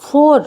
4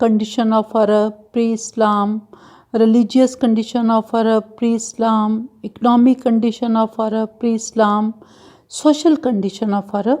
condition of Arab pre-Islam, religious condition of Arab pre-Islam, economic condition of Arab pre-Islam, social condition of Arab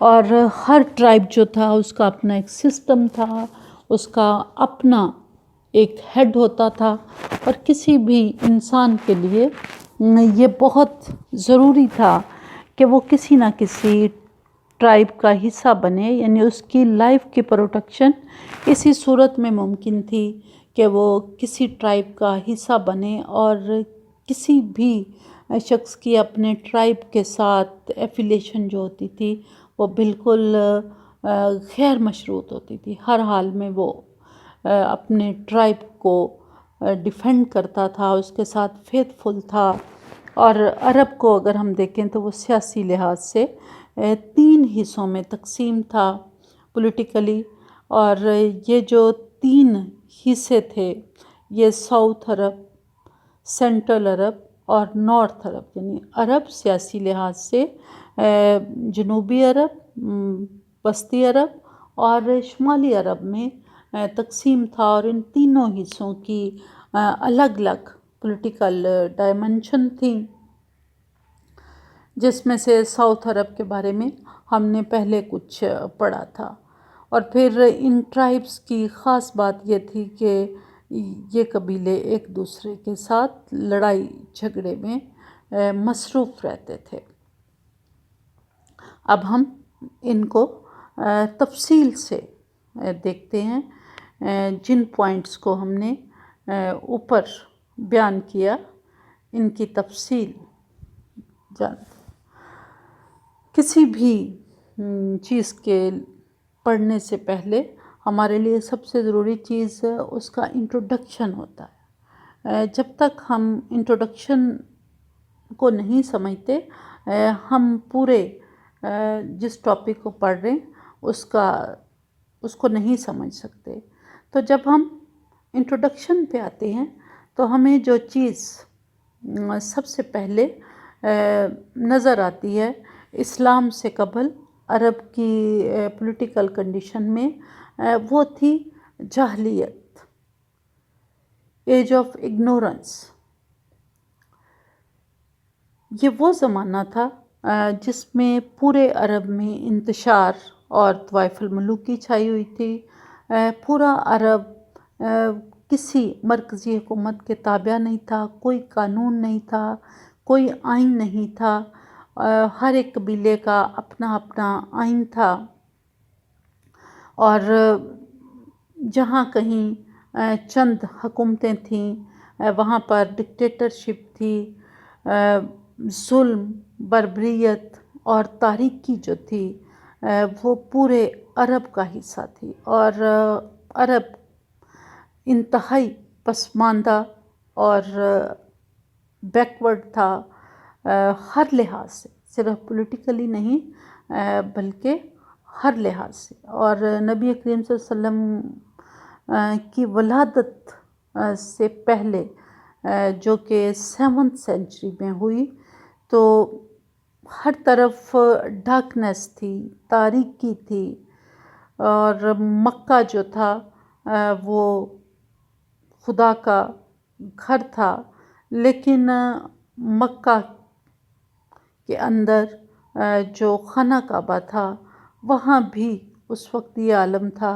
اور ہر tribe جو تھا اس کا اپنا ایک system تھا، اس کا اپنا ایک ہیڈ ہوتا تھا، اور کسی بھی انسان کے لیے یہ بہت ضروری تھا کہ وہ کسی نہ کسی ٹرائب کا حصہ بنے، یعنی اس کی لائف کی پروٹیکشن اسی صورت میں ممکن تھی کہ وہ کسی ٹرائب کا حصہ بنے، اور کسی بھی شخص کی اپنے ٹرائب کے ساتھ ایفیلیشن جو ہوتی تھی وہ بالکل غیر مشروط ہوتی تھی۔ ہر حال میں وہ اپنے ٹرائب کو ڈیفینڈ کرتا تھا، اس کے ساتھ فیتھ فل تھا۔ اور عرب کو اگر ہم دیکھیں تو وہ سیاسی لحاظ سے 3 حصوں میں تقسیم تھا پولیٹیکلی، اور یہ جو 3 حصے تھے یہ ساؤتھ عرب، سینٹرل عرب اور نارتھ عرب، یعنی عرب سیاسی لحاظ سے جنوبی عرب، وسطی عرب اور شمالی عرب میں تقسیم تھا، اور ان تینوں حصوں کی الگ الگ پولیٹیکل ڈائمنشن تھیں، جس میں سے ساؤتھ عرب کے بارے میں ہم نے پہلے کچھ پڑھا تھا۔ اور پھر ان ٹرائبس کی خاص بات یہ تھی کہ یہ قبیلے ایک دوسرے کے ساتھ لڑائی جھگڑے میں مصروف رہتے تھے۔ اب ہم ان کو تفصیل سے دیکھتے ہیں، جن پوائنٹس کو ہم نے اوپر بیان کیا ان کی تفصیل جانتے ہیں۔ کسی بھی چیز کے پڑھنے سے پہلے ہمارے لیے سب سے ضروری چیز اس کا انٹروڈکشن ہوتا ہے۔ جب تک ہم انٹروڈکشن کو نہیں سمجھتے ہم پورے جس ٹاپک کو پڑھ رہے ہیں اس کو نہیں سمجھ سکتے۔ تو جب ہم انٹروڈکشن پہ آتے ہیں تو ہمیں جو چیز سب سے پہلے نظر آتی ہے اسلام سے قبل عرب کی پولیٹیکل کنڈیشن میں، وہ تھی جاہلیت، ایج آف اگنورنس۔ یہ وہ زمانہ تھا جس میں پورے عرب میں انتشار اور طوائف الملوک کی چھائی ہوئی تھی۔ پورا عرب کسی مرکزی حکومت کے تابع نہیں تھا، کوئی قانون نہیں تھا، کوئی آئین نہیں تھا، ہر ایک قبیلے کا اپنا اپنا آئین تھا، اور جہاں کہیں چند حکومتیں تھیں وہاں پر ڈکٹیٹرشپ تھی، ظلم، بربریت اور تاریکی جو تھی وہ پورے عرب کا حصہ تھی، اور عرب انتہائی پسماندہ اور بیکورڈ تھا ہر لحاظ سے، صرف پولیٹیکلی نہیں بلکہ ہر لحاظ سے۔ اور نبی کریم صلی اللہ علیہ وسلم کی ولادت سے پہلے جو کہ 7ویں سینچری میں ہوئی تو ہر طرف ڈارکنیس تھی، تاریکی تھی، اور مکہ جو تھا وہ خدا کا گھر تھا، لیکن مکہ کے اندر جو خانہ کعبہ تھا وہاں بھی اس وقت یہ عالم تھا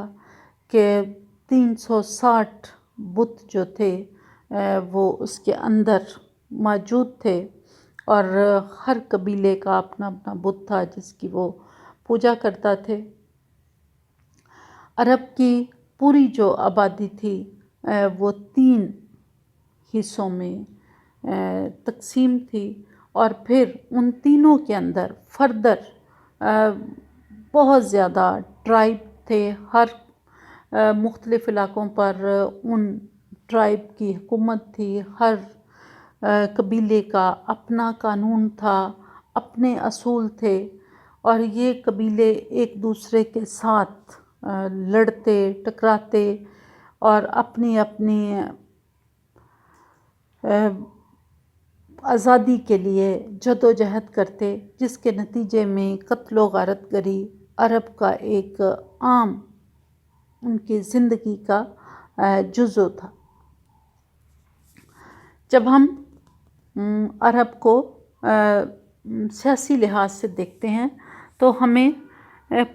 کہ 360 بت جو تھے وہ اس کے اندر موجود تھے، اور ہر قبیلے کا اپنا اپنا بت تھا جس کی وہ پوجا کرتا تھے۔ عرب کی پوری جو آبادی تھی وہ 3 حصوں میں تقسیم تھی، اور پھر ان تینوں کے اندر فردر بہت زیادہ ٹرائب تھے، ہر مختلف علاقوں پر ان ٹرائب کی حکومت تھی، ہر قبیلے کا اپنا قانون تھا، اپنے اصول تھے، اور یہ قبیلے ایک دوسرے کے ساتھ لڑتے ٹکراتے اور اپنی اپنی آزادی کے لیے جدوجہد کرتے، جس کے نتیجے میں قتل و غارت گری عرب کا ایک عام ان کی زندگی کا جزو تھا۔ جب ہم عرب کو سیاسی لحاظ سے دیکھتے ہیں تو ہمیں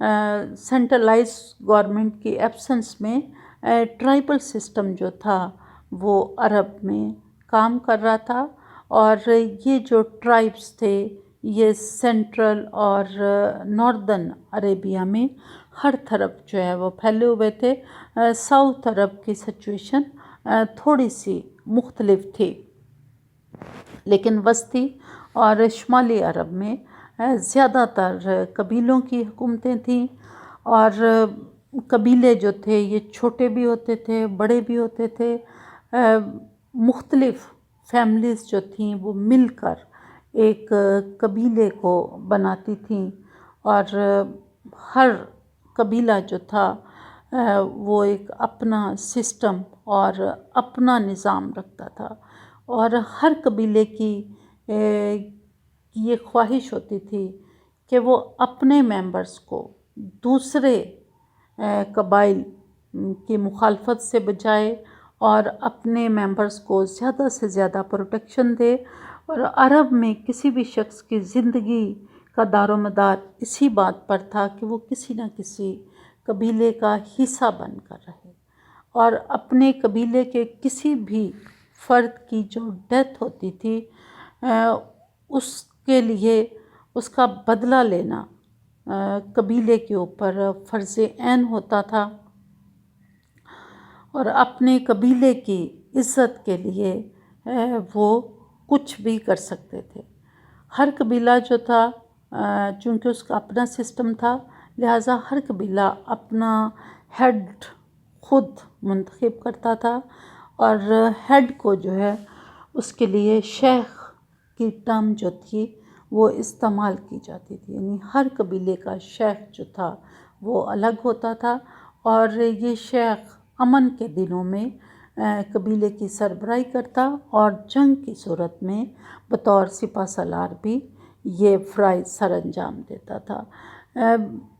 سینٹرلائز گورنمنٹ کی ایبسنس میں ٹرائبل سسٹم جو تھا وہ عرب میں کام کر رہا تھا، اور یہ جو ٹرائبس تھے یہ سینٹرل اور ناردرن عربیہ میں ہر طرف جو ہے وہ پھیلے ہوئے تھے۔ ساؤتھ عرب کی سچویشن تھوڑی سی مختلف تھی، لیکن وسطی اور شمالی عرب میں زیادہ تر قبیلوں کی حکومتیں تھیں، اور قبیلے جو تھے یہ چھوٹے بھی ہوتے تھے، بڑے بھی ہوتے تھے۔ مختلف فیملیز جو تھیں وہ مل کر ایک قبیلے کو بناتی تھیں، اور ہر قبیلہ جو تھا وہ ایک اپنا سسٹم اور اپنا نظام رکھتا تھا، اور ہر قبیلے کی یہ خواہش ہوتی تھی کہ وہ اپنے ممبرس کو دوسرے قبائل کی مخالفت سے بچائے اور اپنے ممبرس کو زیادہ سے زیادہ پروٹیکشن دے۔ اور عرب میں کسی بھی شخص کی زندگی کا دار و مدار اسی بات پر تھا کہ وہ کسی نہ کسی قبیلے کا حصہ بن کر رہے، اور اپنے قبیلے کے کسی بھی فرد کی جو ڈیتھ ہوتی تھی اس کے لیے اس کا بدلہ لینا قبیلے کے اوپر فرض عین ہوتا تھا، اور اپنے قبیلے کی عزت کے لیے وہ کچھ بھی کر سکتے تھے۔ ہر قبیلہ جو تھا چونکہ اس کا اپنا سسٹم تھا، لہٰذا ہر قبیلہ اپنا ہیڈ خود منتخب کرتا تھا، اور ہیڈ کو جو ہے اس کے لیے شیخ کی ٹرم جو تھی وہ استعمال کی جاتی تھی، یعنی ہر قبیلے کا شیخ جو تھا وہ الگ ہوتا تھا، اور یہ شیخ امن کے دنوں میں قبیلے کی سربراہی کرتا، اور جنگ کی صورت میں بطور سپہ سالار بھی یہ فرائض سر انجام دیتا تھا۔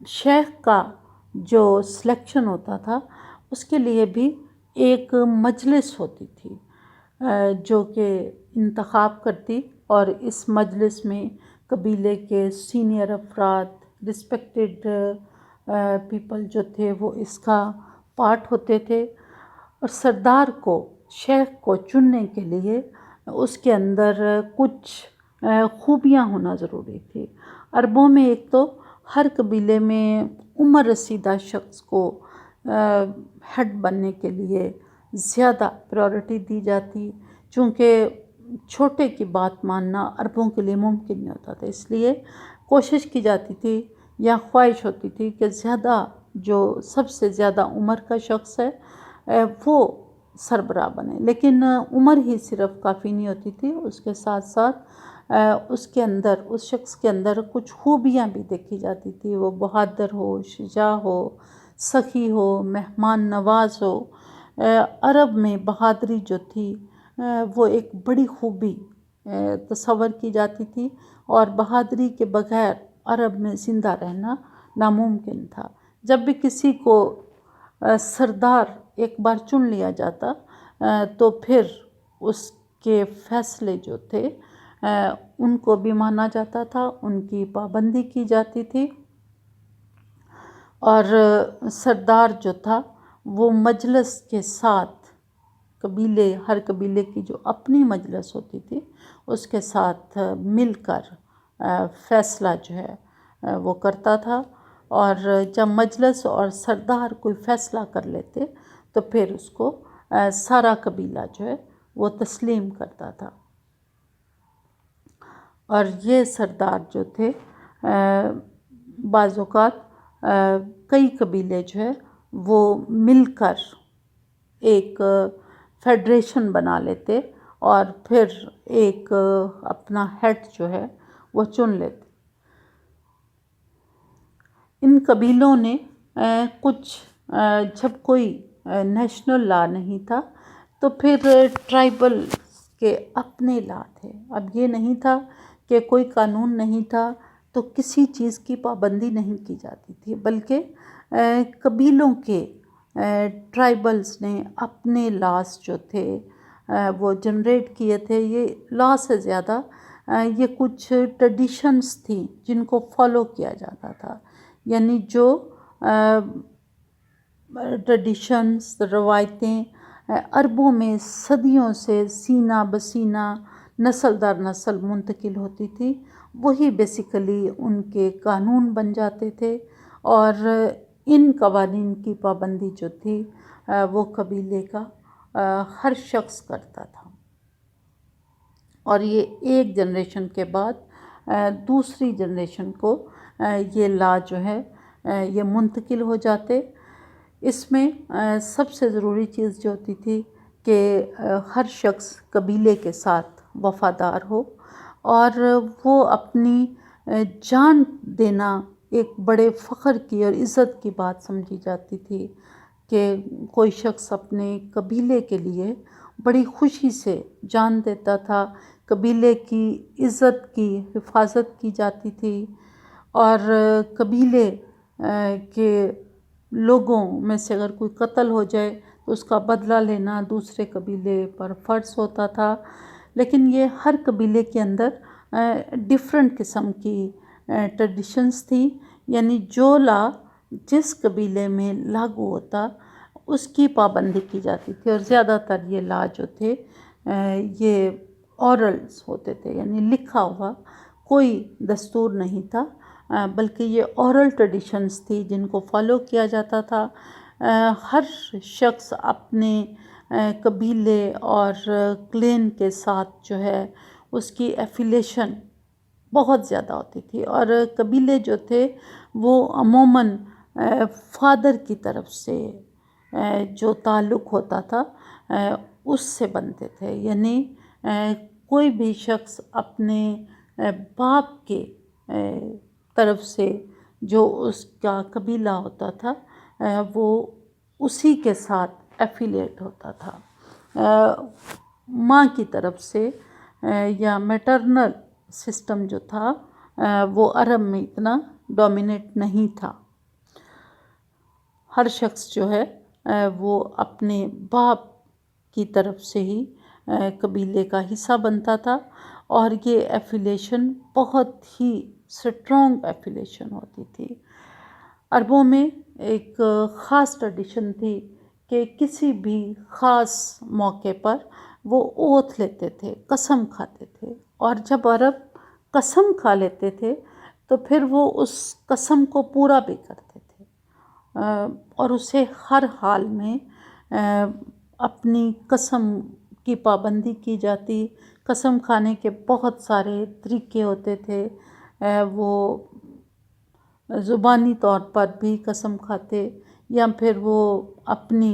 شیخ کا جو سلیکشن ہوتا تھا اس کے لیے بھی ایک مجلس ہوتی تھی جو کہ انتخاب کرتی، اور اس مجلس میں قبیلے کے سینئر افراد، رسپیکٹڈ پیپل جو تھے وہ اس کا پارٹ ہوتے تھے، اور سردار کو، شیخ کو چننے کے لیے اس کے اندر کچھ خوبیاں ہونا ضروری تھی۔ عربوں میں ایک تو ہر قبیلے میں عمر رسیدہ شخص کو ہیڈ بننے کے لیے زیادہ پریورٹی دی جاتی، چونکہ چھوٹے کی بات ماننا عربوں کے لیے ممکن نہیں ہوتا تھا، اس لیے کوشش کی جاتی تھی یا خواہش ہوتی تھی کہ زیادہ جو سب سے زیادہ عمر کا شخص ہے وہ سربراہ بنے، لیکن عمر ہی صرف کافی نہیں ہوتی تھی، اس کے ساتھ ساتھ اس کے اندر، اس شخص کے اندر کچھ خوبیاں بھی دیکھی جاتی تھی، وہ بہادر ہو، شجاع ہو، سخی ہو، مہمان نواز ہو۔ عرب میں بہادری جو تھی وہ ایک بڑی خوبی تصور کی جاتی تھی، اور بہادری کے بغیر عرب میں زندہ رہنا ناممکن تھا۔ جب بھی کسی کو سردار ایک بار چن لیا جاتا تو پھر اس کے فیصلے جو تھے ان کو بھی مانا جاتا تھا، ان کی پابندی کی جاتی تھی، اور سردار جو تھا وہ مجلس کے ساتھ ہر قبیلے کی جو اپنی مجلس ہوتی تھی اس کے ساتھ مل کر فیصلہ جو ہے وہ کرتا تھا، اور جب مجلس اور سردار کوئی فیصلہ کر لیتے تو پھر اس کو سارا قبیلہ جو ہے وہ تسلیم کرتا تھا، اور یہ سردار جو تھے بعض اوقات کئی قبیلے جو ہے وہ مل کر ایک فیڈریشن بنا لیتے اور پھر ایک اپنا ہیڈ جو ہے وہ چن لیتے۔ ان قبیلوں نے کچھ جب کوئی نیشنل لا نہیں تھا تو پھر ٹرائبل کے اپنے لا تھے۔ اب یہ نہیں تھا کہ کوئی قانون نہیں تھا تو کسی چیز کی پابندی نہیں کی جاتی تھی، بلکہ قبیلوں کے ٹرائبلز نے اپنے لاس جو تھے وہ جنریٹ کیے تھے۔ یہ لا سے زیادہ یہ کچھ ٹریڈیشنز تھیں جن کو فالو کیا جاتا تھا، یعنی جو ٹریڈیشنز، روایتیں عربوں میں صدیوں سے سینہ بسینہ نسل در نسل منتقل ہوتی تھی، وہی بیسیکلی ان کے قانون بن جاتے تھے، اور ان قوانین کی پابندی جو تھی وہ قبیلے کا ہر شخص کرتا تھا، اور یہ ایک جنریشن کے بعد دوسری جنریشن کو یہ لا جو ہے یہ منتقل ہو جاتے۔ اس میں سب سے ضروری چیز جو ہوتی تھی کہ ہر شخص قبیلے کے ساتھ وفادار ہو، اور وہ اپنی جان دینا ایک بڑے فخر کی اور عزت کی بات سمجھی جاتی تھی کہ کوئی شخص اپنے قبیلے کے لیے بڑی خوشی سے جان دیتا تھا، قبیلے کی عزت کی حفاظت کی جاتی تھی، اور قبیلے کے لوگوں میں سے اگر کوئی قتل ہو جائے تو اس کا بدلہ لینا دوسرے قبیلے پر فرض ہوتا تھا۔ لیکن یہ ہر قبیلے کے اندر ڈیفرنٹ قسم کی ٹریڈیشنز تھی، یعنی جو لا جس قبیلے میں لاگو ہوتا اس کی پابندی کی جاتی تھی، اور زیادہ تر یہ لا جو تھے یہ اورلز ہوتے تھے، یعنی لکھا ہوا کوئی دستور نہیں تھا، بلکہ یہ اورل ٹریڈیشنز تھی جن کو فالو کیا جاتا تھا۔ ہر شخص اپنے قبیلے اور کلین کے ساتھ جو ہے اس کی ایفیلیشن بہت زیادہ ہوتی تھی، اور قبیلے جو تھے وہ عموماً فادر کی طرف سے جو تعلق ہوتا تھا اس سے بنتے تھے، یعنی کوئی بھی شخص اپنے باپ کے طرف سے جو اس کا قبیلہ ہوتا تھا وہ اسی کے ساتھ ایفیلیٹ ہوتا تھا۔ ماں کی طرف سے یا میٹرنل سسٹم جو تھا وہ عرب میں اتنا ڈومینیٹ نہیں تھا، ہر شخص جو ہے وہ اپنے باپ کی طرف سے ہی قبیلے کا حصہ بنتا تھا، اور یہ ایفیلیشن بہت ہی سٹرونگ ایفیلیشن ہوتی تھی۔ عربوں میں ایک خاص ٹریڈیشن تھی کہ کسی بھی خاص موقع پر وہ اوتھ لیتے تھے، قسم کھاتے تھے، اور جب عرب قسم کھا لیتے تھے تو پھر وہ اس قسم کو پورا بھی کرتے تھے، اور اسے ہر حال میں اپنی قسم کی پابندی کی جاتی۔ قسم کھانے کے بہت سارے طریقے ہوتے تھے، وہ زبانی طور پر بھی قسم کھاتے، یا پھر وہ اپنی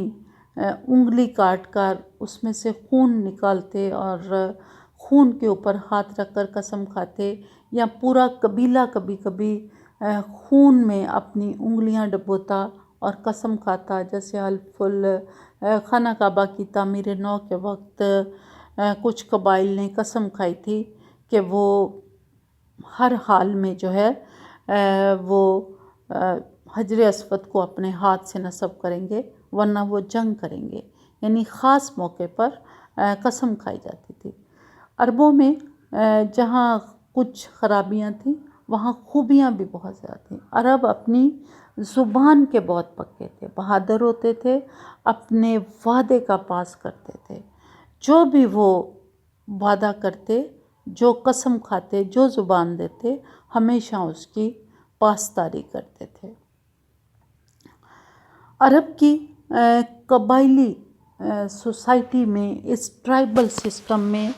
انگلی کاٹ کر اس میں سے خون نکالتے اور خون کے اوپر ہاتھ رکھ کر قسم کھاتے، یا پورا قبیلہ کبھی کبھی خون میں اپنی انگلیاں ڈبوتا اور قسم کھاتا، جیسے حلف خانہ کعبہ کی تعمیر نو کے وقت کچھ قبائل نے قسم کھائی تھی کہ وہ ہر حال میں جو ہے وہ حجر اسود کو اپنے ہاتھ سے نصب کریں گے ورنہ وہ جنگ کریں گے، یعنی خاص موقع پر قسم کھائی جاتی تھی۔ عربوں میں جہاں کچھ خرابیاں تھیں وہاں خوبیاں بھی بہت زیادہ تھیں۔ عرب اپنی زبان کے بہت پکے تھے، بہادر ہوتے تھے، اپنے وعدے کا پاس کرتے تھے، جو بھی وہ وعدہ کرتے، جو قسم کھاتے، جو زبان دیتے، ہمیشہ اس کی پاسداری کرتے تھے۔ عرب کی قبائلی سوسائٹی میں، اس ٹرائبل سسٹم میں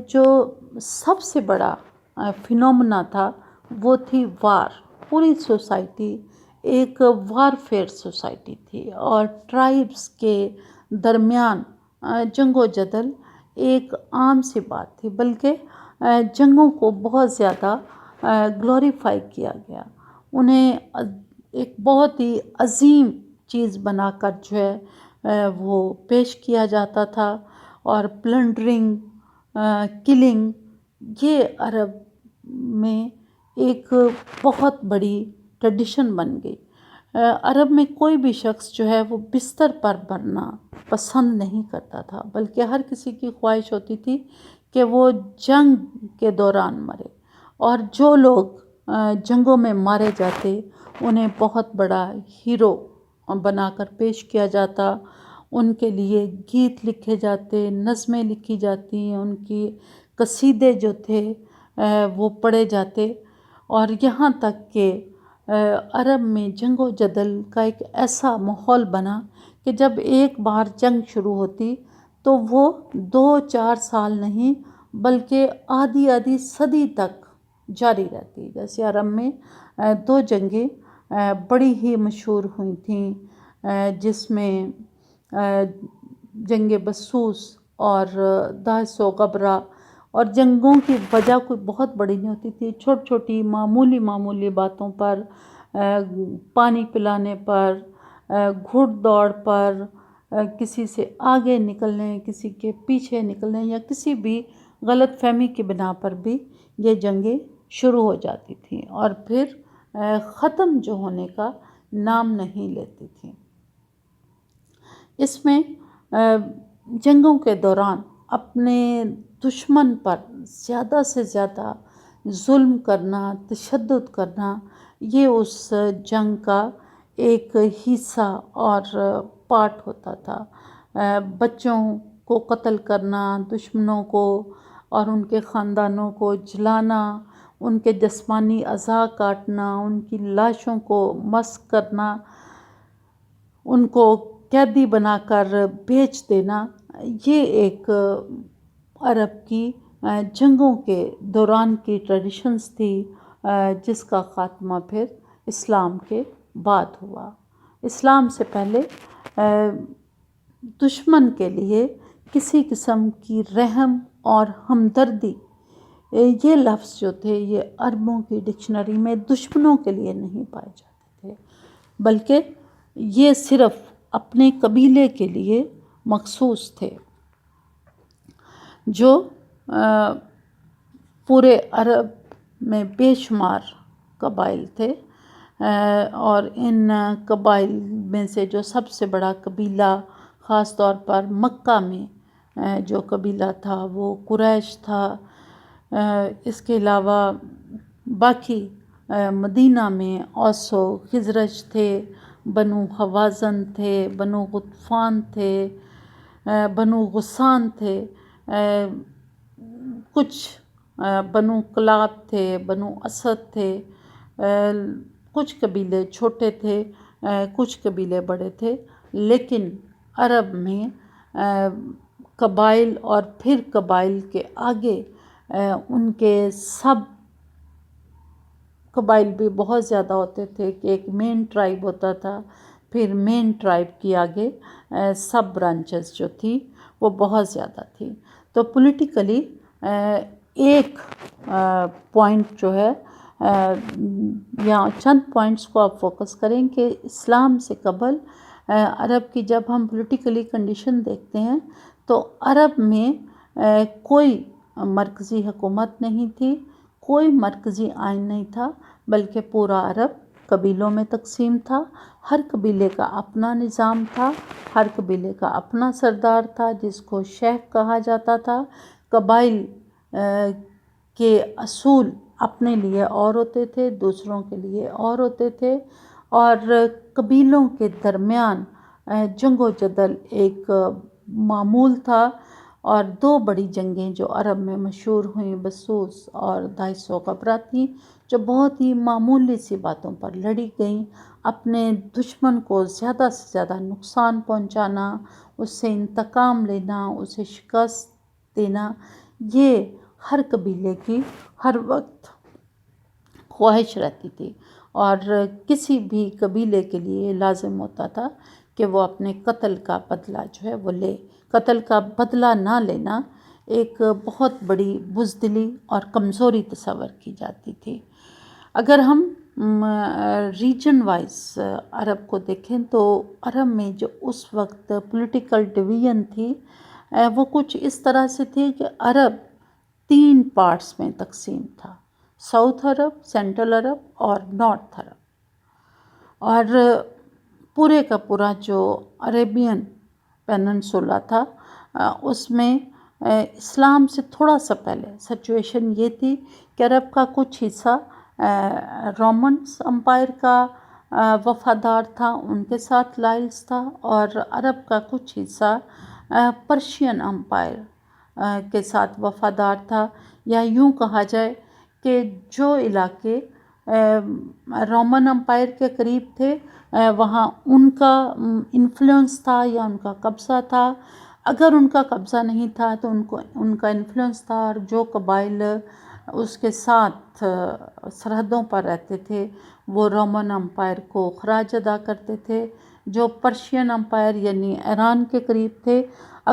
جو سب سے بڑا فینومنا تھا وہ تھی وار۔ پوری سوسائٹی ایک وارفیئر سوسائٹی تھی، اور ٹرائبس کے درمیان جنگ و جدل ایک عام سی بات تھی، بلکہ جنگوں کو بہت زیادہ گلوریفائی کیا گیا، انہیں ایک بہت ہی عظیم چیز بنا کر جو ہے وہ پیش کیا جاتا تھا، اور پلنڈرنگ، کلنگ، یہ عرب میں ایک بہت بڑی ٹریڈیشن بن گئی۔ عرب میں کوئی بھی شخص جو ہے وہ بستر پر مرنا پسند نہیں کرتا تھا، بلکہ ہر کسی کی خواہش ہوتی تھی کہ وہ جنگ کے دوران مرے، اور جو لوگ جنگوں میں مارے جاتے انہیں بہت بڑا ہیرو بنا کر پیش کیا جاتا، ان کے لیے گیت لکھے جاتے، نظمیں لکھی جاتی، ان کی قصیدے جو تھے وہ پڑھے جاتے، اور یہاں تک کہ عرب میں جنگ و جدل کا ایک ایسا ماحول بنا کہ جب ایک بار جنگ شروع ہوتی تو وہ 2-4 سال نہیں بلکہ آدھی صدی تک جاری رہتی۔ جیسے عرب میں 2 جنگیں بڑی ہی مشہور ہوئی تھیں، جس میں جنگ بسوس اور داعث و غبرہ، اور جنگوں کی وجہ کوئی بہت بڑی نہیں ہوتی تھی، چھوٹی چھوٹی معمولی باتوں پر، پانی پلانے پر، گھڑ دوڑ پر، کسی سے آگے نکلنے، کسی کے پیچھے نکلنے، یا کسی بھی غلط فہمی کی بنا پر بھی یہ جنگیں شروع ہو جاتی تھیں اور پھر ختم جو ہونے کا نام نہیں لیتی تھیں۔ اس میں جنگوں کے دوران اپنے دشمن پر زیادہ سے زیادہ ظلم کرنا، تشدد کرنا، یہ اس جنگ کا ایک حصہ اور پارٹ ہوتا تھا۔ بچوں کو قتل کرنا، دشمنوں کو اور ان کے خاندانوں کو جلانا، ان کے جسمانی اعضاء کاٹنا، ان کی لاشوں کو مسخ کرنا، ان کو قیدی بنا کر بیچ دینا، یہ ایک عرب کی جنگوں کے دوران کی ٹریڈیشنز تھی، جس کا خاتمہ پھر اسلام کے بعد ہوا۔ اسلام سے پہلے دشمن کے لیے کسی قسم کی رحم اور ہمدردی، یہ لفظ جو تھے یہ عربوں کی ڈکشنری میں دشمنوں کے لیے نہیں پائے جاتے تھے، بلکہ یہ صرف اپنے قبیلے کے لیے مخصوص تھے۔ جو پورے عرب میں بے شمار قبائل تھے، اور ان قبائل میں سے جو سب سے بڑا قبیلہ خاص طور پر مکہ میں جو قبیلہ تھا وہ قریش تھا۔ اس کے علاوہ باقی مدینہ میں اوس و خزرج تھے، بنو حوازن تھے، بنو غطفان تھے، بنو غسان تھے، کچھ بنو کلاب تھے، بنو اسد تھے، کچھ قبیلے چھوٹے تھے، کچھ قبیلے بڑے تھے، لیکن عرب میں قبائل اور پھر قبائل کے آگے ان کے سب قبائل بھی بہت زیادہ ہوتے تھے کہ ایک مین ٹرائب ہوتا تھا، پھر مین ٹرائب کی آگے سب برانچز جو تھی وہ بہت زیادہ تھی۔ تو پولیٹیکلی ایک پوائنٹ جو ہے، یا چند پوائنٹس کو آپ فوکس کریں کہ اسلام سے قبل عرب کی جب ہم پولیٹیکلی کنڈیشن دیکھتے ہیں تو عرب میں کوئی مرکزی حکومت نہیں تھی، کوئی مرکزی آئین نہیں تھا، بلکہ پورا عرب قبیلوں میں تقسیم تھا، ہر قبیلے کا اپنا نظام تھا، ہر قبیلے کا اپنا سردار تھا جس کو شیخ کہا جاتا تھا۔ قبائل کے اصول اپنے لیے اور ہوتے تھے، دوسروں کے لیے اور ہوتے تھے، اور قبیلوں کے درمیان جنگ و جدل ایک معمول تھا، اور 2 بڑی جنگیں جو عرب میں مشہور ہوئیں بسوس اور داعث و غبرہ تھیں، جو بہت ہی معمولی سی باتوں پر لڑی گئیں۔ اپنے دشمن کو زیادہ سے زیادہ نقصان پہنچانا، اس سے انتقام لینا، اسے شکست دینا، یہ ہر قبیلے کی ہر وقت خواہش رہتی تھی، اور کسی بھی قبیلے کے لیے لازم ہوتا تھا کہ وہ اپنے قتل کا بدلہ جو ہے وہ لے۔ قتل کا بدلہ نہ لینا ایک بہت بڑی بزدلی اور کمزوری تصور کی جاتی تھی۔ اگر ہم ریجن وائز عرب کو دیکھیں تو عرب میں جو اس وقت پولیٹیکل ڈویژن تھی وہ کچھ اس طرح سے تھی کہ عرب 3 پارٹس میں تقسیم تھا: ساؤتھ عرب، سینٹرل عرب اور نارتھ عرب، اور پورے کا پورا جو عربین پیننسولا تھا اس میں اسلام سے تھوڑا سا پہلے سچویشن یہ تھی کہ عرب کا کچھ حصہ رومنس امپائر کا وفادار تھا، ان کے ساتھ لائلز تھا، اور عرب کا کچھ حصہ پرشین امپائر کے ساتھ وفادار تھا، یا یوں کہا جائے کہ جو علاقے رومن امپائر کے قریب تھے وہاں ان کا انفلوئنس تھا یا ان کا قبضہ تھا۔ اگر ان کا قبضہ نہیں تھا تو ان کا انفلوئنس تھا، اور جو قبائل اس کے ساتھ سرحدوں پر رہتے تھے وہ رومن امپائر کو خراج ادا کرتے تھے۔ جو پرشین امپائر یعنی ایران کے قریب تھے،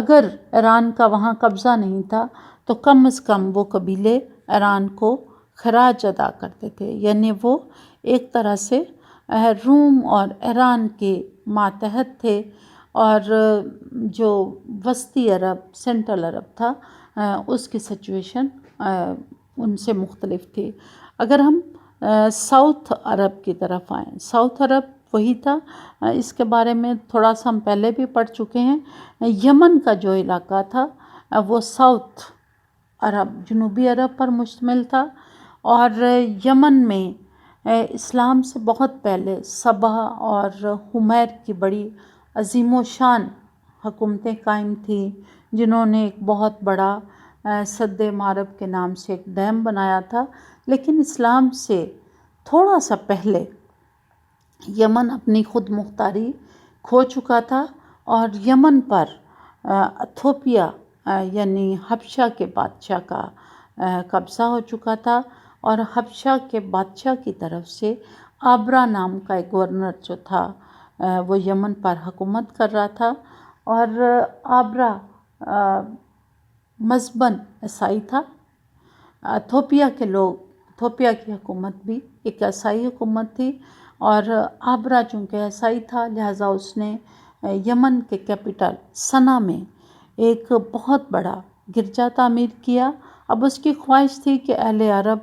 اگر ایران کا وہاں قبضہ نہیں تھا تو کم از کم وہ قبیلے ایران کو خراج ادا کرتے تھے، یعنی وہ ایک طرح سے روم اور ایران کے ماتحت تھے، اور جو وسطی عرب، سینٹرل عرب تھا اس کی سچویشن ان سے مختلف تھی۔ اگر ہم ساؤتھ عرب کی طرف آئیں، ساؤتھ عرب وہی تھا، اس کے بارے میں تھوڑا سا ہم پہلے بھی پڑھ چکے ہیں۔ یمن کا جو علاقہ تھا وہ ساؤتھ عرب، جنوبی عرب پر مشتمل تھا، اور یمن میں اسلام سے بہت پہلے سبا اور حمیر کی بڑی عظیم و شان حکومتیں قائم تھیں، جنہوں نے ایک بہت بڑا سد معرب کے نام سے ایک ڈیم بنایا تھا۔ لیکن اسلام سے تھوڑا سا پہلے یمن اپنی خود مختاری کھو چکا تھا، اور یمن پر اتھوپیا یعنی حبشہ کے بادشاہ کا قبضہ ہو چکا تھا، اور حبشہ کے بادشاہ کی طرف سے آبرا نام کا ایک گورنر جو تھا وہ یمن پر حکومت کر رہا تھا، اور آبرا مذہباً عیسائی تھا۔ اتھوپیا کے لوگ، اتھوپیا کی حکومت بھی ایک عیسائی حکومت تھی، اور آبرا چونکہ عیسائی تھا لہٰذا اس نے یمن کے کیپٹل سنا میں ایک بہت بڑا گرجا تعمیر کیا۔ اب اس کی خواہش تھی کہ اہل عرب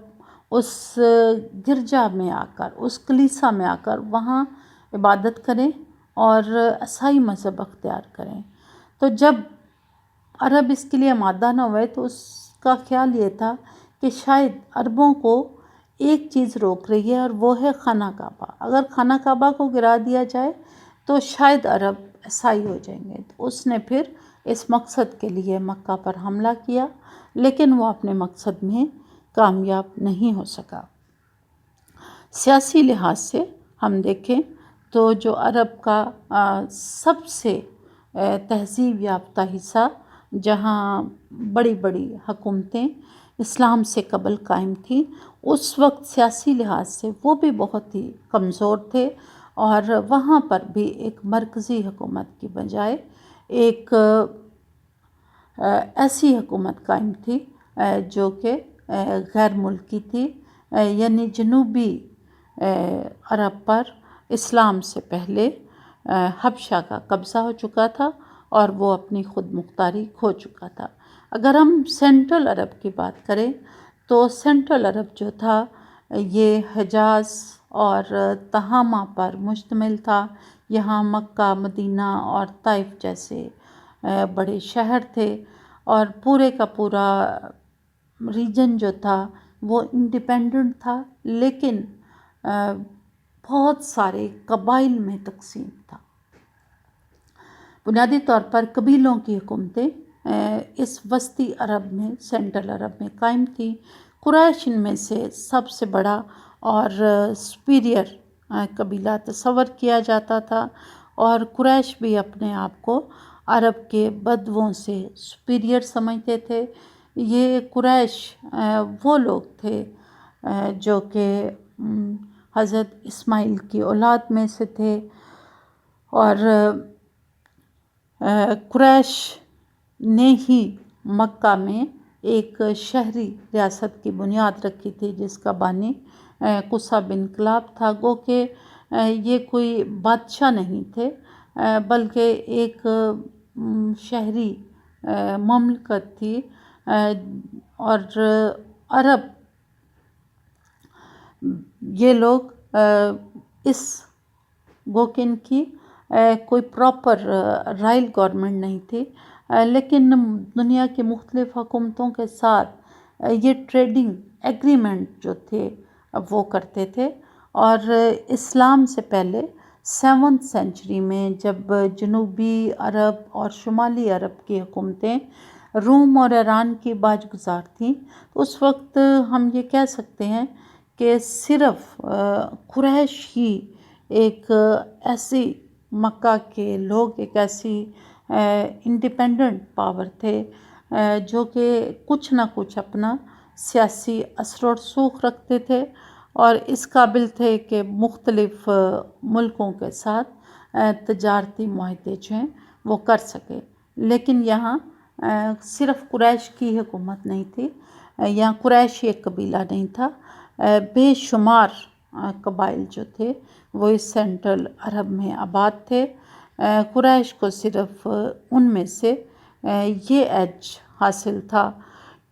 اس گرجا میں آ کر، اس کلیسا میں آ کر وہاں عبادت کریں اور عیسائی مذہب اختیار کریں۔ تو جب عرب اس کے لیے آمادہ نہ ہوئے تو اس کا خیال یہ تھا کہ شاید عربوں کو ایک چیز روک رہی ہے، اور وہ ہے خانہ کعبہ۔ اگر خانہ کعبہ کو گرا دیا جائے تو شاید عرب عیسائی ہو جائیں گے۔ تو اس نے پھر اس مقصد کے لیے مکہ پر حملہ کیا، لیکن وہ اپنے مقصد میں کامیاب نہیں ہو سکا۔ سیاسی لحاظ سے ہم دیکھیں تو جو عرب کا سب سے تہذیب یافتہ حصہ، جہاں بڑی بڑی حکومتیں اسلام سے قبل قائم تھیں، اس وقت سیاسی لحاظ سے وہ بھی بہت ہی کمزور تھے، اور وہاں پر بھی ایک مرکزی حکومت کی بجائے ایک ایسی حکومت قائم تھی جو کہ غیر ملکی تھی، یعنی جنوبی عرب پر اسلام سے پہلے حبشہ کا قبضہ ہو چکا تھا، اور وہ اپنی خود مختاری کھو چکا تھا۔ اگر ہم سینٹرل عرب کی بات کریں تو سینٹرل عرب جو تھا یہ حجاز اور تہامہ پر مشتمل تھا۔ یہاں مکہ، مدینہ اور طائف جیسے بڑے شہر تھے، اور پورے کا پورا ریجن جو تھا وہ انڈیپینڈنٹ تھا، لیکن بہت سارے قبائل میں تقسیم تھا۔ بنیادی طور پر قبیلوں کی حکومتیں اس وسطی عرب میں، سینٹرل عرب میں قائم تھیں۔ قریش ان میں سے سب سے بڑا اور سپیریئر قبیلہ تصور کیا جاتا تھا، اور قریش بھی اپنے آپ کو عرب کے بدوؤں سے سپیریئر سمجھتے تھے۔ یہ قریش وہ لوگ تھے جو کہ حضرت اسماعیل کی اولاد میں سے تھے، اور قریش نے ہی مکہ میں ایک شہری ریاست کی بنیاد رکھی تھی جس کا بانی قصہ بن کلاب تھا۔ گو کہ یہ کوئی بادشاہ نہیں تھے بلکہ ایک شہری مملکت تھی، اور عرب یہ لوگ اس گو کہ ان کی کوئی پراپر رائل گورنمنٹ نہیں تھی، لیکن دنیا کی مختلف حکومتوں کے ساتھ یہ ٹریڈنگ ایگریمنٹ جو تھے وہ کرتے تھے، اور اسلام سے پہلے 7ویں سینچری میں جب جنوبی عرب اور شمالی عرب کی حکومتیں روم اور ایران کی باج گزار تھیں، تو اس وقت ہم یہ کہہ سکتے ہیں کہ صرف قریش ہی ایک ایسی مکہ کے لوگ ایک ایسی انڈیپینڈنٹ پاور تھے جو کہ کچھ نہ کچھ اپنا سیاسی اثر و رسوخ رکھتے تھے اور اس قابل تھے کہ مختلف ملکوں کے ساتھ تجارتی معاہدے جو ہیں وہ کر سکے. لیکن یہاں صرف قریش کی حکومت نہیں تھی، یہاں قریش ایک قبیلہ نہیں تھا، بے شمار قبائل جو تھے وہ اس سینٹرل عرب میں آباد تھے. قریش کو صرف ان میں سے یہ ایج حاصل تھا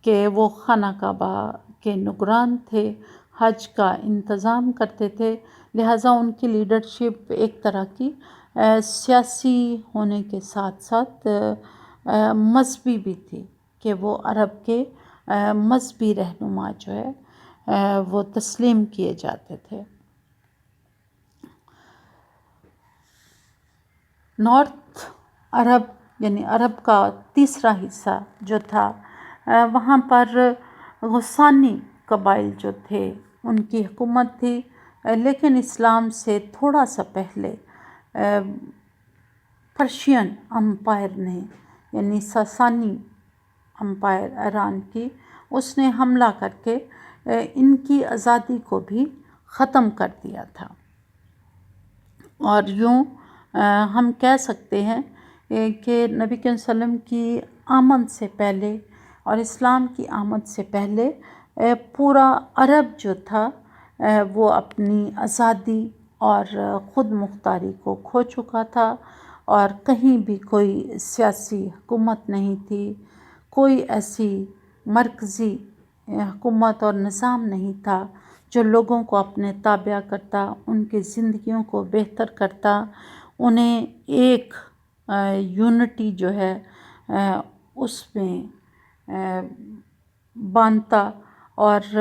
کہ وہ خانہ کعبہ کے نگران تھے، حج کا انتظام کرتے تھے، لہٰذا ان کی لیڈرشپ ایک طرح کی سیاسی ہونے کے ساتھ ساتھ مذہبی بھی تھی کہ وہ عرب کے مذہبی رہنما جو ہے وہ تسلیم کیے جاتے تھے. نارتھ عرب یعنی عرب کا تیسرا حصہ جو تھا وہاں پر غسانی قبائل جو تھے ان کی حکومت تھی، لیکن اسلام سے تھوڑا سا پہلے پرشین امپائر نے یعنی ساسانی امپائر ایران کی، اس نے حملہ کر کے ان کی آزادی کو بھی ختم کر دیا تھا. اور یوں ہم کہہ سکتے ہیں کہ نبی کریم صلی اللہ علیہ وسلم کی آمد سے پہلے اور اسلام کی آمد سے پہلے پورا عرب جو تھا وہ اپنی آزادی اور خود مختاری کو کھو چکا تھا، اور کہیں بھی کوئی سیاسی حکومت نہیں تھی، کوئی ایسی مرکزی حکومت اور نظام نہیں تھا جو لوگوں کو اپنے تابع کرتا، ان کی زندگیوں کو بہتر کرتا، انہیں ایک یونٹی جو ہے اس میں باندھتا اور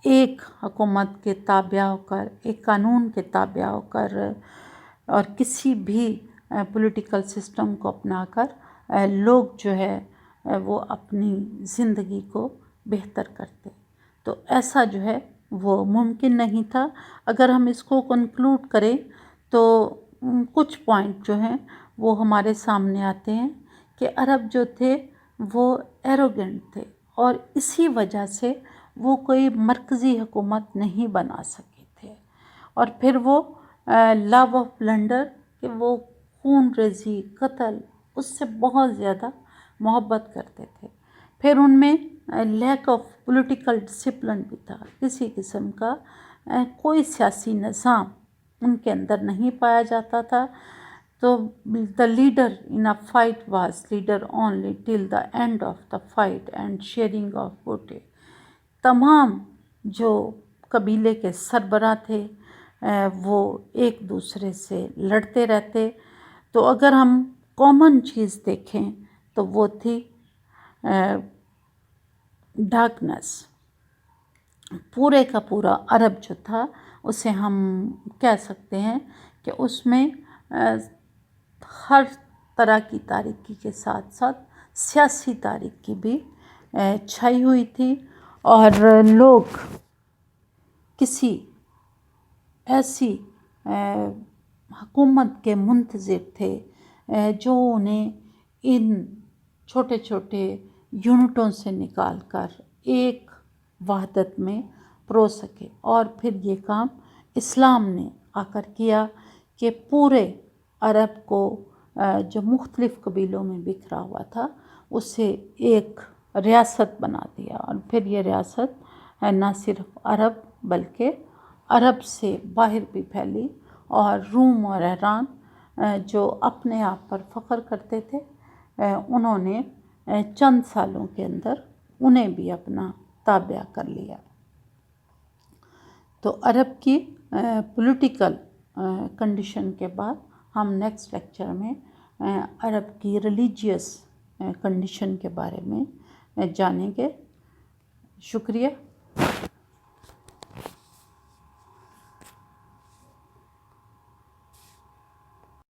ایک حکومت کے تابع ہو کر، ایک قانون کے تابع ہو کر اور کسی بھی پولیٹیکل سسٹم کو اپنا کر لوگ جو ہے وہ اپنی زندگی کو بہتر کرتے. تو ایسا جو ہے وہ ممکن نہیں تھا. اگر ہم اس کو کنکلوڈ کریں تو کچھ پوائنٹ جو ہیں وہ ہمارے سامنے آتے ہیں کہ عرب جو تھے وہ ایروگنٹ تھے، اور اسی وجہ سے وہ کوئی مرکزی حکومت نہیں بنا سکے تھے. اور پھر وہ لو آف بلنڈر کہ وہ خون ریزی، قتل، اس سے بہت زیادہ محبت کرتے تھے. پھر ان میں لیک آف پولیٹیکل ڈسپلن بھی تھا، کسی قسم کا کوئی سیاسی نظام ان کے اندر نہیں پایا جاتا تھا. تو the leader in a fight was leader only till the end of the fight and sharing of booty. تمام جو قبیلے کے سربراہ تھے وہ ایک دوسرے سے لڑتے رہتے. تو اگر ہم کامن چیز دیکھیں تو وہ تھی ڈارکنیس. پورے کا پورا عرب جو تھا اسے ہم کہہ سکتے ہیں کہ اس میں ہر طرح کی تاریکی کے ساتھ ساتھ سیاسی تاریکی بھی چھائی ہوئی تھی، اور لوگ کسی ایسی حکومت کے منتظر تھے جو انہیں ان چھوٹے چھوٹے یونٹوں سے نکال کر ایک وحدت میں پرو سکے. اور پھر یہ کام اسلام نے آ کر کیا کہ پورے عرب کو جو مختلف قبیلوں میں بکھرا ہوا تھا اسے ایک ریاست بنا دیا. اور پھر یہ ریاست نہ صرف عرب بلکہ عرب سے باہر بھی پھیلی، اور روم اور ایران جو اپنے آپ پر فخر کرتے تھے انہوں نے چند سالوں کے اندر انہیں بھی اپنا تابع کر لیا. تو عرب کی پولیٹیکل کنڈیشن کے بعد ہم نیکسٹ لیکچر میں عرب کی ریلیجیس کنڈیشن کے بارے میں جانیں گے. شکریہ.